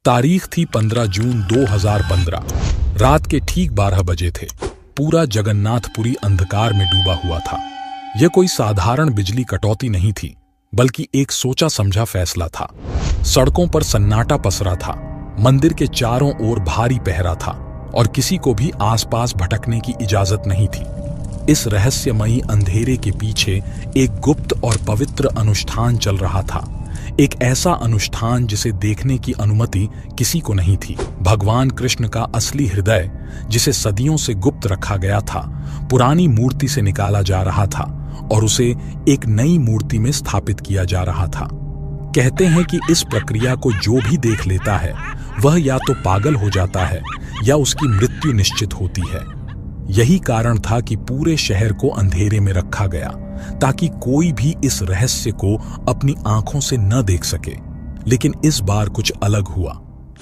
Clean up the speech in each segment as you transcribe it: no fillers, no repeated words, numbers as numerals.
तारीख थी 15 जून 2015। रात के ठीक 12 बजे थे। पूरा जगन्नाथपुरी अंधकार में डूबा हुआ था। यह कोई साधारण बिजली कटौती नहीं थी, बल्कि एक सोचा समझा फैसला था। सड़कों पर सन्नाटा पसरा था, मंदिर के चारों ओर भारी पहरा था और किसी को भी आसपास भटकने की इजाजत नहीं थी। इस रहस्यमयी अंधेरे के पीछे एक गुप्त और पवित्र अनुष्ठान चल रहा था। एक ऐसा अनुष्ठान जिसे देखने की अनुमति किसी को नहीं थी। भगवान कृष्ण का असली हृदय, जिसे सदियों से गुप्त रखा गया था, पुरानी मूर्ति से निकाला जा रहा था और उसे एक नई मूर्ति में स्थापित किया जा रहा था। कहते हैं कि इस प्रक्रिया को जो भी देख लेता है वह या तो पागल हो जाता है या उसकी मृत्यु निश्चित होती है। यही कारण था कि पूरे शहर को अंधेरे में रखा गया, ताकि कोई भी इस रहस्य को अपनी आंखों से न देख सके। लेकिन इस बार कुछ अलग हुआ।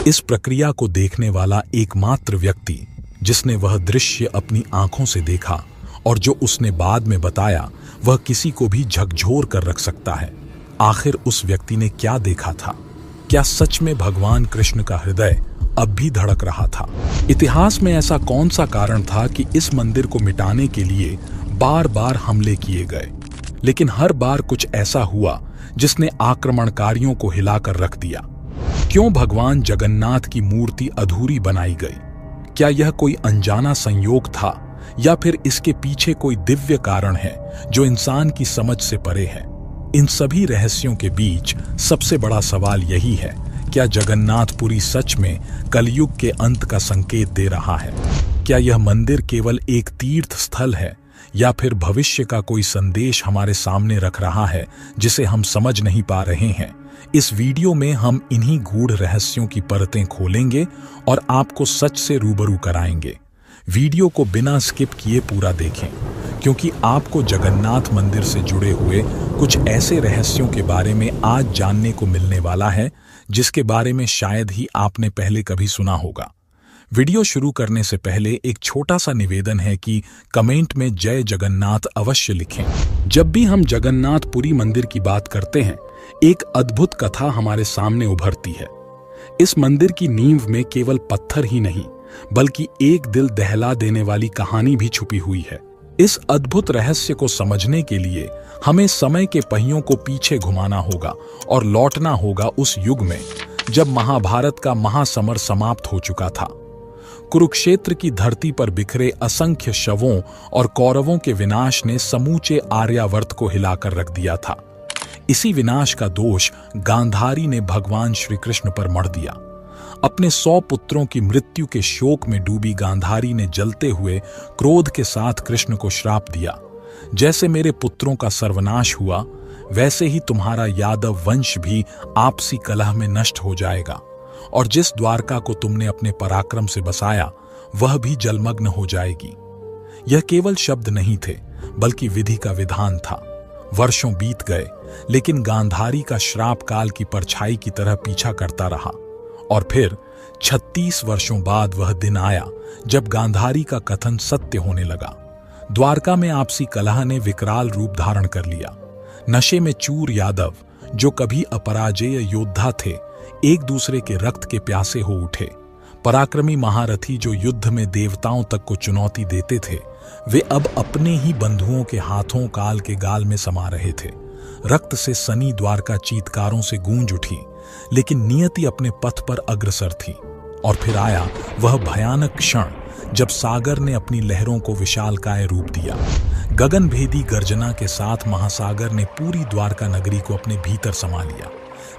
इस प्रक्रिया को देखने वाला एकमात्र व्यक्ति जिसने वह दृश्य अपनी आंखों से देखा और जो उसने बाद में बताया, वह किसी को भी झकझोर कर रख सकता है। आखिर उस व्यक्ति ने क्या देखा था? क्या सच में भगवान कृष्ण का हृदय अब भी धड़क रहा था? इतिहास में ऐसा कौन सा कारण था कि इस मंदिर को मिटाने के लिए बार बार हमले किए गए, लेकिन हर बार कुछ ऐसा हुआ जिसने आक्रमणकारियों को हिलाकर रख दिया? क्यों भगवान जगन्नाथ की मूर्ति अधूरी बनाई गई? क्या यह कोई अनजाना संयोग था या फिर इसके पीछे कोई दिव्य कारण है जो इंसान की समझ से परे है? इन सभी रहस्यों के बीच सबसे बड़ा सवाल यही है, क्या जगन्नाथपुरी सच में कलयुग के अंत का संकेत दे रहा है? क्या यह मंदिर केवल एक तीर्थ स्थल है या फिर भविष्य का कोई संदेश हमारे सामने रख रहा है जिसे हम समझ नहीं पा रहे हैं? इस वीडियो में हम इन्हीं गूढ़ रहस्यों की परतें खोलेंगे और आपको सच से रूबरू कराएंगे। वीडियो को बिना स्किप किए पूरा देखें, क्योंकि आपको जगन्नाथ मंदिर से जुड़े हुए कुछ ऐसे रहस्यों के बारे में आज जानने को मिलने वाला है जिसके बारे में शायद ही आपने पहले कभी सुना होगा। वीडियो शुरू करने से पहले एक छोटा सा निवेदन है कि कमेंट में जय जगन्नाथ अवश्य लिखें। जब भी हम जगन्नाथपुरी मंदिर की बात करते हैं, एक अद्भुत कथा हमारे सामने उभरती है। इस मंदिर की नींव में केवल पत्थर ही नहीं, बल्कि एक दिल दहला देने वाली कहानी भी छुपी हुई है। इस अद्भुत रहस्य को समझने के लिए हमें समय के पहियों को पीछे घुमाना होगा और लौटना होगा उस युग में जब महाभारत का महासमर समाप्त हो चुका था। कुरुक्षेत्र की धरती पर बिखरे असंख्य शवों और कौरवों के विनाश ने समूचे आर्यावर्त को हिलाकर रख दिया था। इसी विनाश का दोष गांधारी ने भगवान श्री कृष्ण पर मढ़ दिया। अपने 100 पुत्रों की मृत्यु के शोक में डूबी गांधारी ने जलते हुए क्रोध के साथ कृष्ण को श्राप दिया, जैसे मेरे पुत्रों का सर्वनाश हुआ, वैसे ही तुम्हारा यादव वंश भी आपसी कलह में नष्ट हो जाएगा, और जिस द्वारका को तुमने अपने पराक्रम से बसाया वह भी जलमग्न हो जाएगी। यह केवल शब्द नहीं थे, बल्कि विधि का विधान था। वर्षों बीत गए, लेकिन गांधारी का श्राप काल की परछाई की तरह पीछा करता रहा। और फिर 36 वर्षों बाद वह दिन आया जब गांधारी का कथन सत्य होने लगा। द्वारका में आपसी कलह ने विकराल रूप धारण कर लिया। नशे में चूर यादव, जो कभी अपराजेय योद्धा थे, एक दूसरे के रक्त के प्यासे हो उठे। पराक्रमी महारथी जो युद्ध में देवताओं तक को चुनौती देते थे, वे अब अपने ही बंधुओं के हाथों काल के गाल में समा रहे थे। रक्त से सनी द्वारका चीत्कारों से गूंज उठी, लेकिन नियति अपने पथ पर अग्रसर थी। और फिर आया वह भयानक क्षण जब सागर ने अपनी लहरों को विशालकाय रूप दिया। गगनभेदी गर्जना के साथ महासागर ने पूरी द्वारका नगरी को अपने भीतर समा लिया।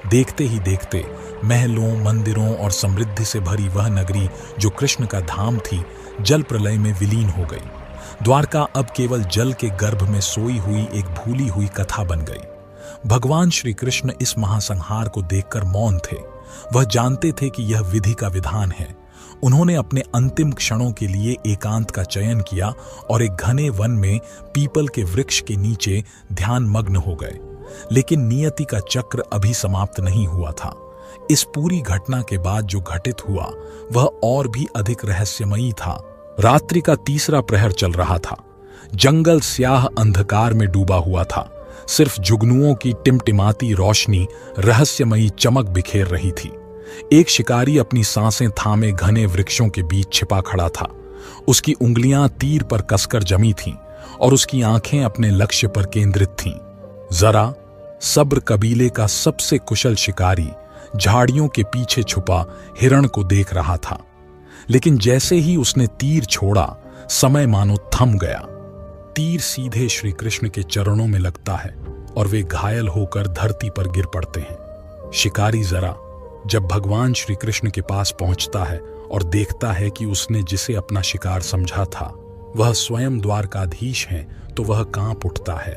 देखते ही देखते महलों, मंदिरों और समृद्धि से भरी वह नगरी जो कृष्ण का धाम थी, जल प्रलय में विलीन हो गई। द्वारका अब केवल जल के गर्भ में सोई हुई एक भूली हुई कथा बन गई। भगवान श्री कृष्ण इस महासंहार को देखकर मौन थे। वह जानते थे कि यह विधि का विधान है। उन्होंने अपने अंतिम क्षणों के लिए एकांत का चयन किया और एक घने वन में पीपल के वृक्ष के नीचे ध्यान मग्न हो गए। लेकिन नियति का चक्र अभी समाप्त नहीं हुआ था। इस पूरी घटना के बाद जो घटित हुआ वह और भी अधिक रहस्यमयी था। रात्रि का तीसरा प्रहर चल रहा था। जंगल स्याह अंधकार में डूबा हुआ था। सिर्फ जुगनुओं की टिमटिमाती रोशनी रहस्यमयी चमक बिखेर रही थी। एक शिकारी अपनी सांसें थामे घने वृक्षों के बीच छिपा खड़ा था। उसकी उंगलियां तीर पर कसकर जमी थीं और उसकी आंखें अपने लक्ष्य पर केंद्रित थीं। जरा सब्र कबीले का सबसे कुशल शिकारी झाड़ियों के पीछे छुपा हिरण को देख रहा था, लेकिन जैसे ही उसने तीर छोड़ा, समय मानो थम गया। तीर सीधे श्री कृष्ण के चरणों में लगता है और वे घायल होकर धरती पर गिर पड़ते हैं। शिकारी जरा जब भगवान श्री कृष्ण के पास पहुंचता है और देखता है कि उसने जिसे अपना शिकार समझा था वह स्वयं द्वारकाधीश हैं, तो वह कांप उठता है।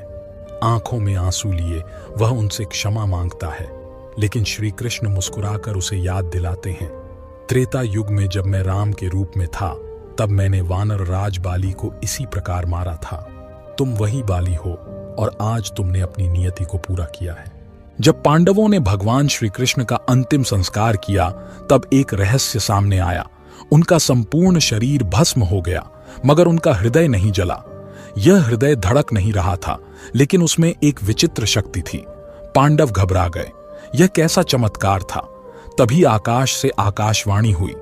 आंखों में आंसू लिए वह उनसे क्षमा मांगता है, लेकिन श्री कृष्ण मुस्कुराकर उसे याद दिलाते हैं, त्रेता युग में जब मैं राम के रूप में था तब मैंने वानर राज बाली को इसी प्रकार मारा था। तुम वही बाली हो और आज तुमने अपनी नियति को पूरा किया है। जब पांडवों ने भगवान श्री कृष्ण का अंतिम संस्कार किया तब एक रहस्य सामने आया। उनका संपूर्ण शरीर भस्म हो गया, मगर उनका हृदय नहीं जला। यह हृदय धड़क नहीं रहा था, लेकिन उसमें एक विचित्र शक्ति थी। पांडव घबरा गए। यह कैसा चमत्कार था? तभी आकाश से आकाशवाणी हुई,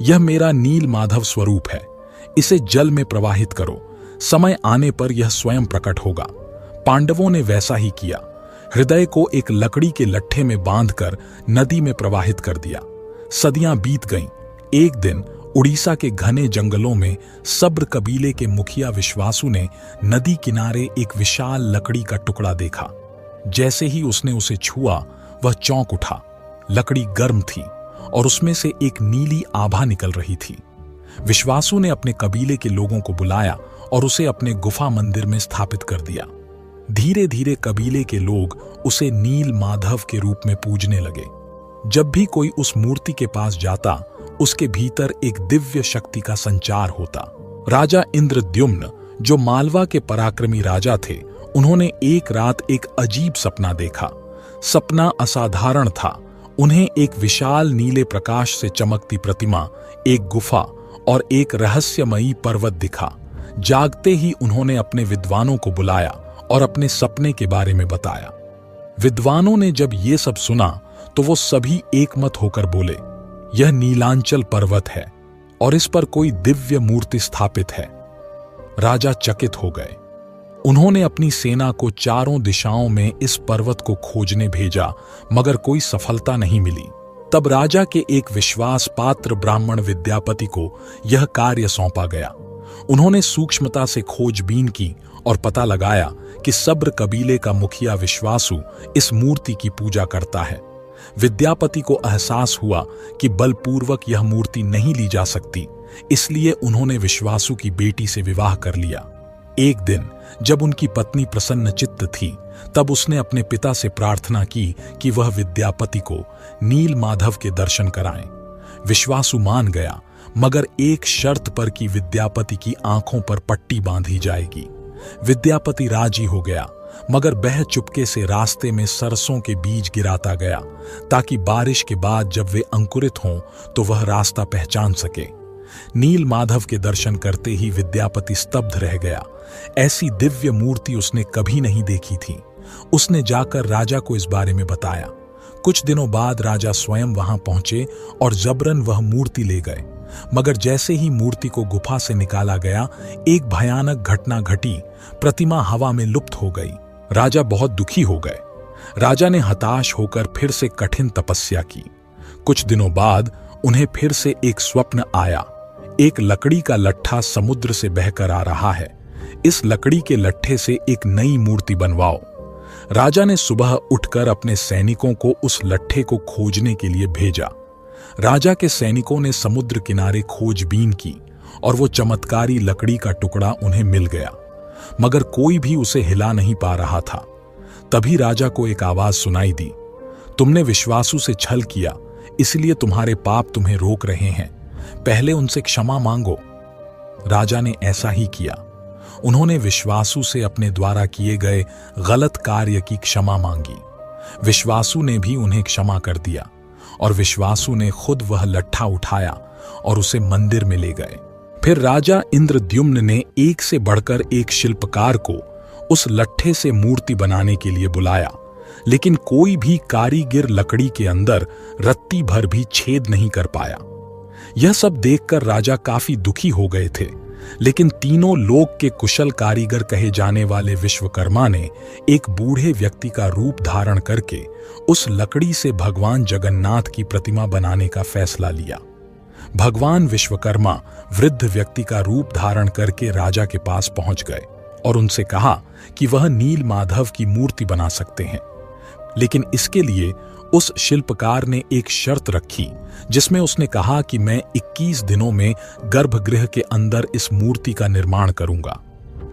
यह मेरा नील माधव स्वरूप है, इसे जल में प्रवाहित करो, समय आने पर यह स्वयं प्रकट होगा। पांडवों ने वैसा ही किया। हृदय को एक लकड़ी के लट्ठे में बांधकर नदी में प्रवाहित कर दिया। सदियां बीत गईं। एक दिन उड़ीसा के घने जंगलों में सब्र कबीले के मुखिया विश्वासु ने नदी किनारे एक विशाल लकड़ी का टुकड़ा देखा। जैसे ही उसने उसे छुआ, वह चौंक उठा। लकड़ी गर्म थी और उसमें से एक नीली आभा निकल रही थी। विश्वासु ने अपने कबीले के लोगों को बुलाया और उसे अपने गुफा मंदिर में स्थापित कर दिया। धीरे धीरे कबीले के लोग उसे नील माधव के रूप में पूजने लगे। जब भी कोई उस मूर्ति के पास जाता, उसके भीतर एक दिव्य शक्ति का संचार होता। राजा इंद्रद्युम्न, जो मालवा के पराक्रमी राजा थे, उन्होंने एक रात एक अजीब सपना देखा। सपना असाधारण था। उन्हें एक विशाल नीले प्रकाश से चमकती प्रतिमा, एक गुफा और एक रहस्यमयी पर्वत दिखा। जागते ही उन्होंने अपने विद्वानों को बुलाया और अपने सपने के बारे में बताया। विद्वानों ने जब ये सब सुना तो वो सभी एकमत होकर बोले, यह नीलांचल पर्वत है और इस पर कोई दिव्य मूर्ति स्थापित है। राजा चकित हो गए। उन्होंने अपनी सेना को चारों दिशाओं में इस पर्वत को खोजने भेजा, मगर कोई सफलता नहीं मिली। तब राजा के एक विश्वास पात्र ब्राह्मण विद्यापति को यह कार्य सौंपा गया। उन्होंने सूक्ष्मता से खोजबीन की और पता लगाया कि सब्र कबीले का मुखिया विश्वासु इस मूर्ति की पूजा करता है। विद्यापति को एहसास हुआ कि बलपूर्वक यह मूर्ति नहीं ली जा सकती, इसलिए उन्होंने विश्वासु की बेटी से विवाह कर लिया। एक दिन जब उनकी पत्नी प्रसन्नचित्त थी, तब उसने अपने पिता से प्रार्थना की कि वह विद्यापति को नील माधव के दर्शन कराएं। विश्वासु मान गया, मगर एक शर्त पर कि विद्यापति की आंखों पर पट्टी बांधी जाएगी। विद्यापति राजी हो गया, मगर वह चुपके से रास्ते में सरसों के बीज गिराता गया, ताकि बारिश के बाद जब वे अंकुरित हों तो वह रास्ता पहचान सके। नील माधव के दर्शन करते ही विद्यापति स्तब्ध रह गया। ऐसी दिव्य मूर्ति उसने कभी नहीं देखी थी। उसने जाकर राजा को इस बारे में बताया। कुछ दिनों बाद राजा स्वयं वहां पहुंचे और जबरन वह मूर्ति ले गए, मगर जैसे ही मूर्ति को गुफा से निकाला गया, एक भयानक घटना घटी। प्रतिमा हवा में लुप्त हो गई। राजा बहुत दुखी हो गए। राजा ने हताश होकर फिर से कठिन तपस्या की। कुछ दिनों बाद उन्हें फिर से एक स्वप्न आया। एक लकड़ी का लट्ठा समुद्र से बहकर आ रहा है। इस लकड़ी के लट्ठे से एक नई मूर्ति बनवाओ। राजा ने सुबह उठकर अपने सैनिकों को उस लट्ठे को खोजने के लिए भेजा। राजा के सैनिकों ने समुद्र किनारे खोजबीन की और वो चमत्कारी लकड़ी का टुकड़ा उन्हें मिल गया, मगर कोई भी उसे हिला नहीं पा रहा था। तभी राजा को एक आवाज सुनाई दी, तुमने विश्वासु से छल किया, इसलिए तुम्हारे पाप तुम्हें रोक रहे हैं। पहले उनसे क्षमा मांगो। राजा ने ऐसा ही किया। उन्होंने विश्वासु से अपने द्वारा किए गए गलत कार्य की क्षमा मांगी। विश्वासु ने भी उन्हें क्षमा कर दिया और विश्वासु ने खुद वह लट्ठा उठाया और उसे मंदिर में ले गए। फिर राजा इंद्रद्युम्न ने एक से बढ़कर एक शिल्पकार को उस लट्ठे से मूर्ति बनाने के लिए बुलाया। लेकिन कोई भी कारीगर लकड़ी के अंदर रत्ती भर भी छेद नहीं कर पाया। यह सब देखकर राजा काफी दुखी हो गए थे, लेकिन तीनों लोक के कुशल कारीगर कहे जाने वाले विश्वकर्मा ने एक बूढ़े व्यक्ति का रूप धारण करके उस लकड़ी से भगवान जगन्नाथ की प्रतिमा बनाने का फैसला लिया। भगवान विश्वकर्मा वृद्ध व्यक्ति का रूप धारण करके राजा के पास पहुंच गए और उनसे कहा कि वह नील माधव की मूर्ति बना सकते हैं, लेकिन इसके लिए उस शिल्पकार ने एक शर्त रखी, जिसमें उसने कहा कि मैं 21 दिनों में गर्भगृह के अंदर इस मूर्ति का निर्माण करूंगा।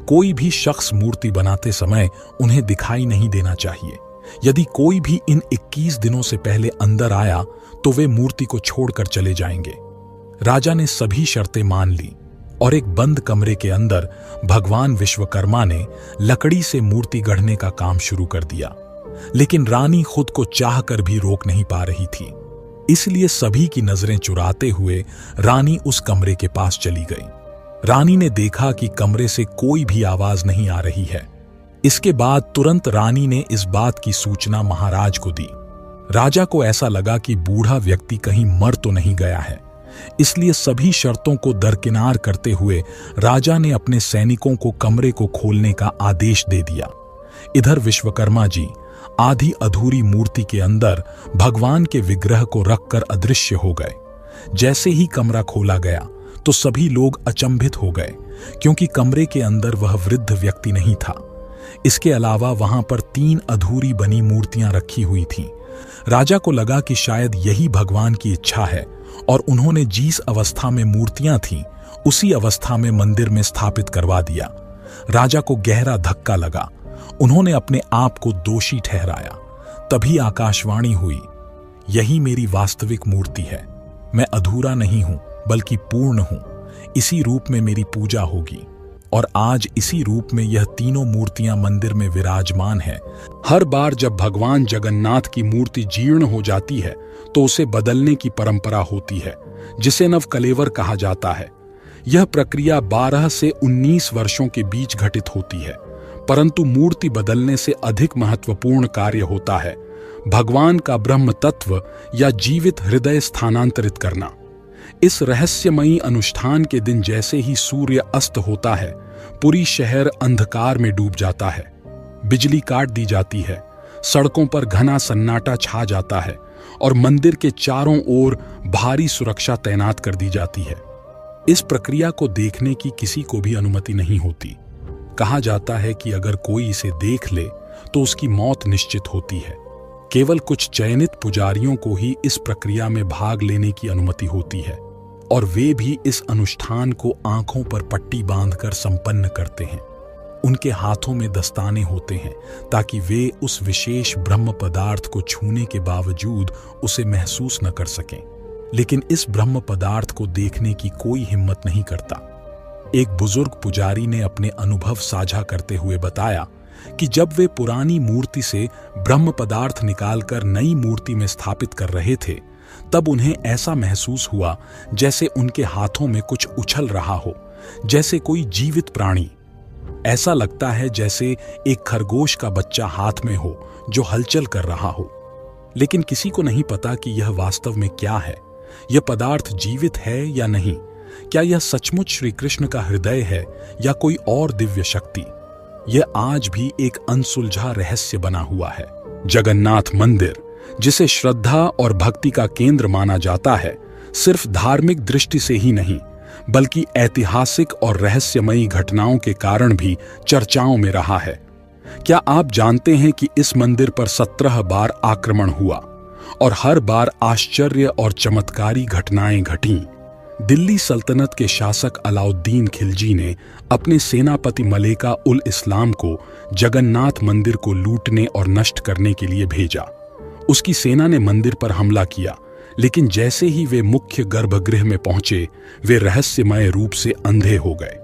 कोई भी शख्स मूर्ति बनाते समय उन्हें दिखाई नहीं देना चाहिए। यदि कोई भी इन 21 दिनों से पहले अंदर आया तो वे मूर्ति को छोड़कर चले जाएंगे। राजा ने सभी शर्तें मान ली और एक बंद कमरे के अंदर भगवान विश्वकर्मा ने लकड़ी से मूर्ति गढ़ने का काम शुरू कर दिया। लेकिन रानी खुद को चाहकर भी रोक नहीं पा रही थी, इसलिए सभी की नजरें चुराते हुए रानी उस कमरे के पास चली गई। रानी ने देखा कि कमरे से कोई भी आवाज नहीं आ रही है। इसके बाद तुरंत रानी ने इस बात की सूचना महाराज को दी। राजा को ऐसा लगा कि बूढ़ा व्यक्ति कहीं मर तो नहीं गया है, इसलिए सभी शर्तों को दरकिनार करते हुए राजा ने अपने सैनिकों को कमरे को खोलने का आदेश दे दिया। इधर विश्वकर्मा जी आधी अधूरी मूर्ति के अंदर भगवान के विग्रह को रखकर अदृश्य हो गए। जैसे ही कमरा खोला गया तो सभी लोग अचंभित हो गए, क्योंकि कमरे के अंदर वह वृद्ध व्यक्ति नहीं था। इसके अलावा वहां पर 3 अधूरी बनी मूर्तियां रखी हुई थीं। राजा को लगा कि शायद यही भगवान की इच्छा है और उन्होंने जिस अवस्था में मूर्तियां थीं उसी अवस्था में मंदिर में स्थापित करवा दिया। राजा को गहरा धक्का लगा। उन्होंने अपने आप को दोषी ठहराया। तभी आकाशवाणी हुई, यही मेरी वास्तविक मूर्ति है। मैं अधूरा नहीं हूं बल्कि पूर्ण हूं। इसी रूप में मेरी पूजा होगी और आज इसी रूप में यह तीनों मूर्तियां मंदिर में विराजमान है। हर बार जब भगवान जगन्नाथ की मूर्ति जीर्ण हो जाती है तो उसे बदलने की परंपरा होती है, जिसे नवकलेवर कहा जाता है। यह प्रक्रिया 12 से 19 वर्षों के बीच घटित होती है, परंतु मूर्ति बदलने से अधिक महत्वपूर्ण कार्य होता है भगवान का ब्रह्म तत्व या जीवित हृदय स्थानांतरित करना। इस रहस्यमयी अनुष्ठान के दिन जैसे ही सूर्य अस्त होता है, पूरी शहर अंधकार में डूब जाता है। बिजली काट दी जाती है, सड़कों पर घना सन्नाटा छा जाता है और मंदिर के चारों ओर भारी सुरक्षा तैनात कर दी जाती है। इस प्रक्रिया को देखने की किसी को भी अनुमति नहीं होती। कहा जाता है कि अगर कोई इसे देख ले तो उसकी मौत निश्चित होती है। केवल कुछ चयनित पुजारियों को ही इस प्रक्रिया में भाग लेने की अनुमति होती है और वे भी इस अनुष्ठान को आंखों पर पट्टी बांधकर संपन्न करते हैं। उनके हाथों में दस्ताने होते हैं ताकि वे उस विशेष ब्रह्म पदार्थ को छूने के बावजूद उसे महसूस न कर सकें। लेकिन इस ब्रह्म पदार्थ को देखने की कोई हिम्मत नहीं करता। एक बुजुर्ग पुजारी ने अपने अनुभव साझा करते हुए बताया कि जब वे पुरानी मूर्ति से ब्रह्म पदार्थ निकालकर नई मूर्ति में स्थापित कर रहे थे, तब उन्हें ऐसा महसूस हुआ जैसे उनके हाथों में कुछ उछल रहा हो, जैसे कोई जीवित प्राणी। ऐसा लगता है जैसे एक खरगोश का बच्चा हाथ में हो जो हलचल कर रहा हो। लेकिन किसी को नहीं पता कि यह वास्तव में क्या है। यह पदार्थ जीवित है या नहीं? क्या यह सचमुच श्री कृष्ण का हृदय है या कोई और दिव्य शक्ति? यह आज भी एक अनसुलझा रहस्य बना हुआ है। जगन्नाथ मंदिर, जिसे श्रद्धा और भक्ति का केंद्र माना जाता है, सिर्फ धार्मिक दृष्टि से ही नहीं बल्कि ऐतिहासिक और रहस्यमयी घटनाओं के कारण भी चर्चाओं में रहा है। क्या आप जानते हैं कि इस मंदिर पर 17 बार आक्रमण हुआ और हर बार आश्चर्य और चमत्कारी घटनाएं घटीं? दिल्ली सल्तनत के शासक अलाउद्दीन खिलजी ने अपने सेनापति मलेका उल इस्लाम को जगन्नाथ मंदिर को लूटने और नष्ट करने के लिए भेजा। उसकी सेना ने मंदिर पर हमला किया, लेकिन जैसे ही वे मुख्य गर्भगृह में पहुंचे, वे रहस्यमय रूप से अंधे हो गए।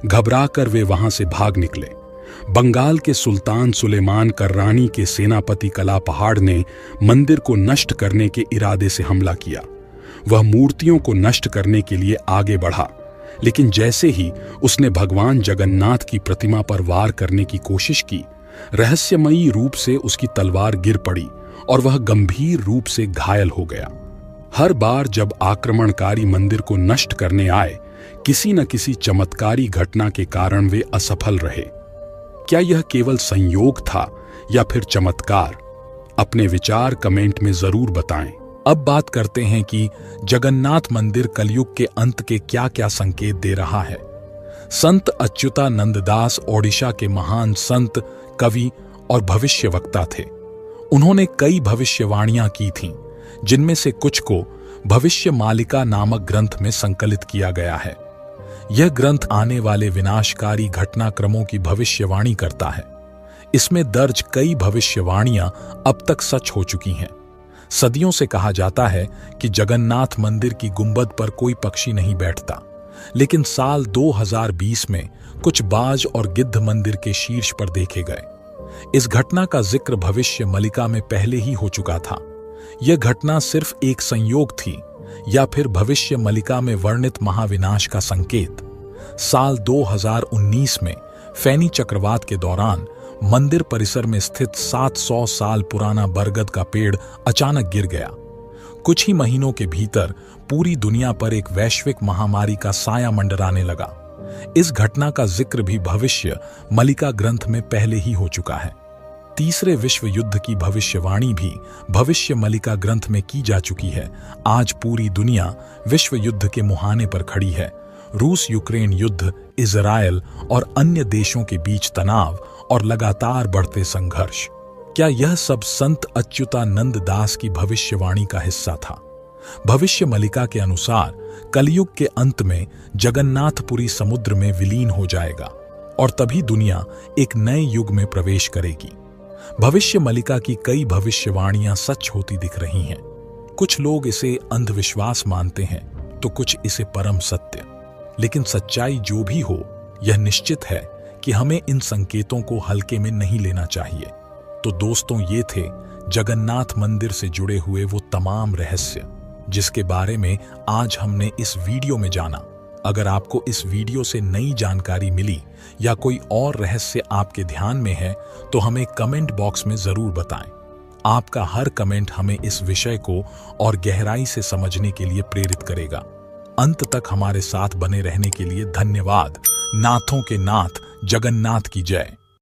घबराकर वे वहां से भाग निकले। बंगाल के सुल्तान सुलेमान कर्रानी के सेनापति कला पहाड़ ने मंदिर को नष्ट करने के इरादे से हमला किया। वह मूर्तियों को नष्ट करने के लिए आगे बढ़ा, लेकिन जैसे ही उसने भगवान जगन्नाथ की प्रतिमा पर वार करने की कोशिश की, रहस्यमयी रूप से उसकी तलवार गिर पड़ी और वह गंभीर रूप से घायल हो गया। हर बार जब आक्रमणकारी मंदिर को नष्ट करने आए, किसी न किसी चमत्कारी घटना के कारण वे असफल रहे। क्या यह केवल संयोग था या फिर चमत्कार? अपने विचार कमेंट में जरूर बताएं। अब बात करते हैं कि जगन्नाथ मंदिर कलयुग के अंत के क्या क्या संकेत दे रहा है। संत अच्युतानंद दास ओडिशा के महान संत, कवि और भविष्यवक्ता थे। उन्होंने कई भविष्यवाणियां की थीं, जिनमें से कुछ को भविष्य मालिका नामक ग्रंथ में संकलित किया गया है। यह ग्रंथ आने वाले विनाशकारी घटनाक्रमों की भविष्यवाणी करता है। इसमें दर्ज कई भविष्यवाणियां अब तक सच हो चुकी हैं। सदियों से कहा जाता है कि जगन्नाथ मंदिर की गुंबद पर कोई पक्षी नहीं बैठता, लेकिन साल 2020 में कुछ बाज और गिद्ध मंदिर के शीर्ष पर देखे गए। इस घटना का जिक्र भविष्य मलिका में पहले ही हो चुका था। यह घटना सिर्फ एक संयोग थी या फिर भविष्य मलिका में वर्णित महाविनाश का संकेत? साल 2019 में फैनी चक्रवात के दौरान मंदिर परिसर में स्थित 700 साल पुराना बरगद का पेड़ अचानक गिर गया। कुछ ही महीनों के भीतर पूरी दुनिया पर एक वैश्विक महामारी का साया मंडराने लगा। इस घटना का जिक्र भी भविष्य मलिका ग्रंथ में पहले ही हो चुका है। तीसरे विश्व युद्ध की भविष्यवाणी भी भविष्य मलिका ग्रंथ में की जा चुकी है। आज पूरी दुनिया विश्व युद्ध के मुहाने पर खड़ी है। रूस यूक्रेन युद्ध, इजरायल और अन्य देशों के बीच तनाव और लगातार बढ़ते संघर्ष। क्या यह सब संत अच्युतानंद दास की भविष्यवाणी का हिस्सा था? भविष्य मलिका के अनुसार कलयुग के अंत में जगन्नाथपुरी समुद्र में विलीन हो जाएगा और तभी दुनिया एक नए युग में प्रवेश करेगी। भविष्य मलिका की कई भविष्यवाणियां सच होती दिख रही हैं। कुछ लोग इसे अंधविश्वास मानते हैं तो कुछ इसे परम सत्य। लेकिन सच्चाई जो भी हो, यह निश्चित है कि हमें इन संकेतों को हल्के में नहीं लेना चाहिए। तो दोस्तों, ये थे जगन्नाथ मंदिर से जुड़े हुए वो तमाम रहस्य जिसके बारे में आज हमने इस वीडियो में जाना। अगर आपको इस वीडियो से नई जानकारी मिली या कोई और रहस्य आपके ध्यान में है तो हमें कमेंट बॉक्स में जरूर बताएं। आपका हर कमेंट हमें इस विषय को और गहराई से समझने के लिए प्रेरित करेगा। अंत तक हमारे साथ बने रहने के लिए धन्यवाद। नाथों के नाथ जगन्नाथ की जय।